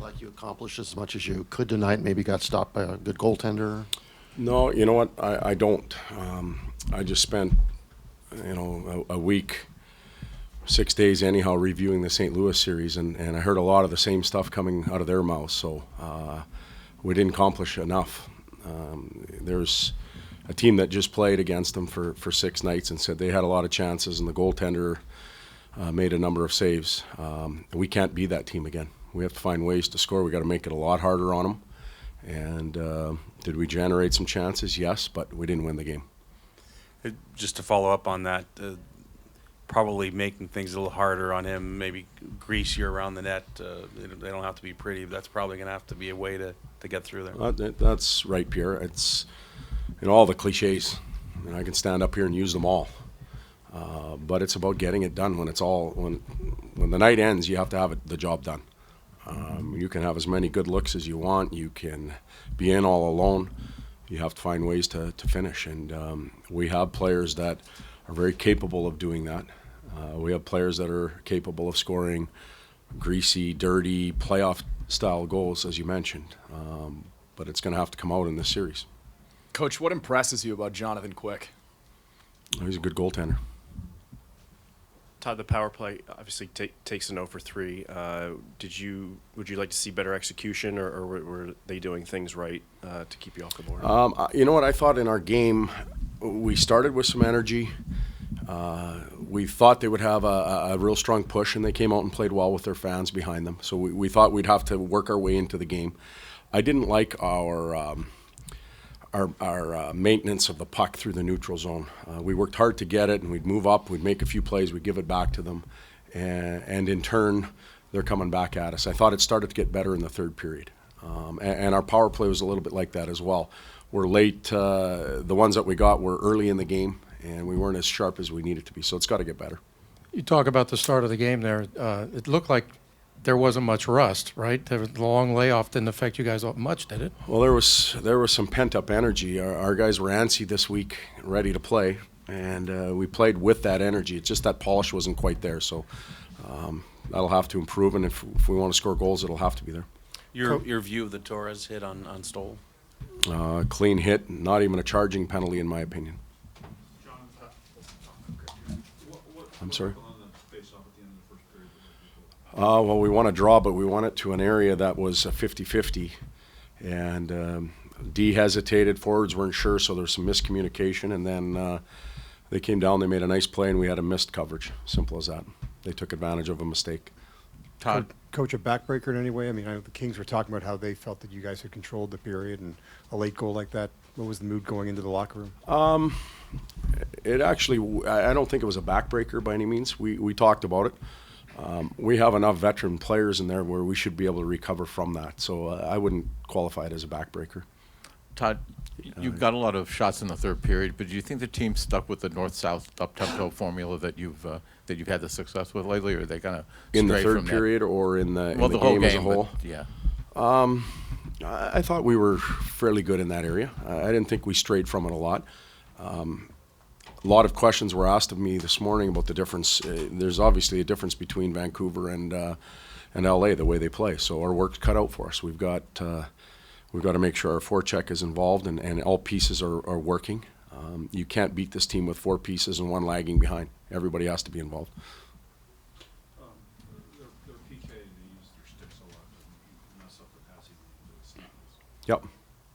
like you accomplished as much as you could tonight? Maybe got stopped by a good goaltender? No, you know what? I don't. I just spent, a week, 6 days anyhow, reviewing the St. Louis series, and I heard a lot of the same stuff coming out of their mouths. So we didn't accomplish enough. There's a team that just played against them for 6 nights and said they had a lot of chances, and the goaltender made a number of saves. We can't be that team again. We have to find ways to score. We got to make it a lot harder on them. And did we generate some chances? Yes, but we didn't win the game. Just to follow up on that, probably making things a little harder on him, maybe greasier around the net. They don't have to be pretty, but that's probably going to have to be a way to get through there. That's right, Pierre. It's all the cliches. I can stand up here and use them all. But it's about getting it done. When the night ends, you have to have the job done. You can have as many good looks as you want. You can be in all alone. You have to find ways to finish. And we have players that are very capable of doing that. We have players that are capable of scoring greasy, dirty, playoff-style goals, as you mentioned. But it's going to have to come out in this series. Coach, what impresses you about Jonathan Quick? He's a good goaltender. Todd, the power play obviously takes a 0 for 3. Would you like to see better execution, or were they doing things right to keep you off the board? You know what? I thought in our game we started with some energy. We thought they would have a real strong push, and they came out and played well with their fans behind them. So we thought we'd have to work our way into the game. I didn't like our maintenance of the puck through the neutral zone. We worked hard to get it, and we'd move up, we'd make a few plays, we'd give it back to them, and in turn, they're coming back at us. I thought it started to get better in the third period, and our power play was a little bit like that as well. We're late. The ones that we got were early in the game, and we weren't as sharp as we needed to be, so it's got to get better. You talk about the start of the game there. It looked like there wasn't much rust, right? The long layoff didn't affect you guys much, did it? Well, there was some pent-up energy. Our guys were antsy this week, ready to play, and we played with that energy. It's just that polish wasn't quite there, so that'll have to improve, and if we want to score goals, it'll have to be there. Your view of the Torres hit on Stoll? Clean hit, not even a charging penalty in my opinion. I'm sorry? Well, we won a draw, but we won it to an area that was a 50-50. And D hesitated, forwards weren't sure, so there was some miscommunication. And then they came down, they made a nice play, and we had a missed coverage. Simple as that. They took advantage of a mistake. Todd. Coach, a backbreaker in any way? I mean, I know the Kings were talking about how they felt that you guys had controlled the period, and a late goal like that. What was the mood going into the locker room? It actually, I don't think it was a backbreaker by any means. We talked about it. We have enough veteran players in there where we should be able to recover from that. So I wouldn't qualify it as a backbreaker. Todd, you've got a lot of shots in the third period, but do you think the team stuck with the north-south up-tempo formula that you've had the success with lately, or are they kind of in the third period or in the whole game as a whole? Yeah. I thought we were fairly good in that area. I didn't think we strayed from it a lot. A lot of questions were asked of me this morning about the difference. There's obviously a difference between Vancouver and LA, the way they play. So our work's cut out for us. We've got to make sure our forecheck is involved and all pieces are working. You can't beat this team with 4 pieces and 1 lagging behind. Everybody has to be involved. Their PK, they use their sticks a lot and mess up the passing to the stands. Yep.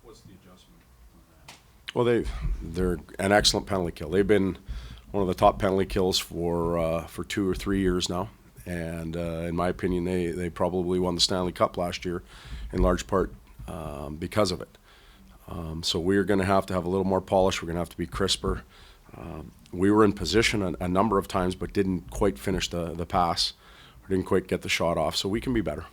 What's the adjustment on that? Well, they're an excellent penalty kill. They've been one of the top penalty kills for 2 or 3 years now, and in my opinion, they probably won the Stanley Cup last year, in large part because of it. So we're going to have a little more polish. We're going to have to be crisper. We were in position a number of times, but didn't quite finish the pass, or didn't quite get the shot off. So we can be better.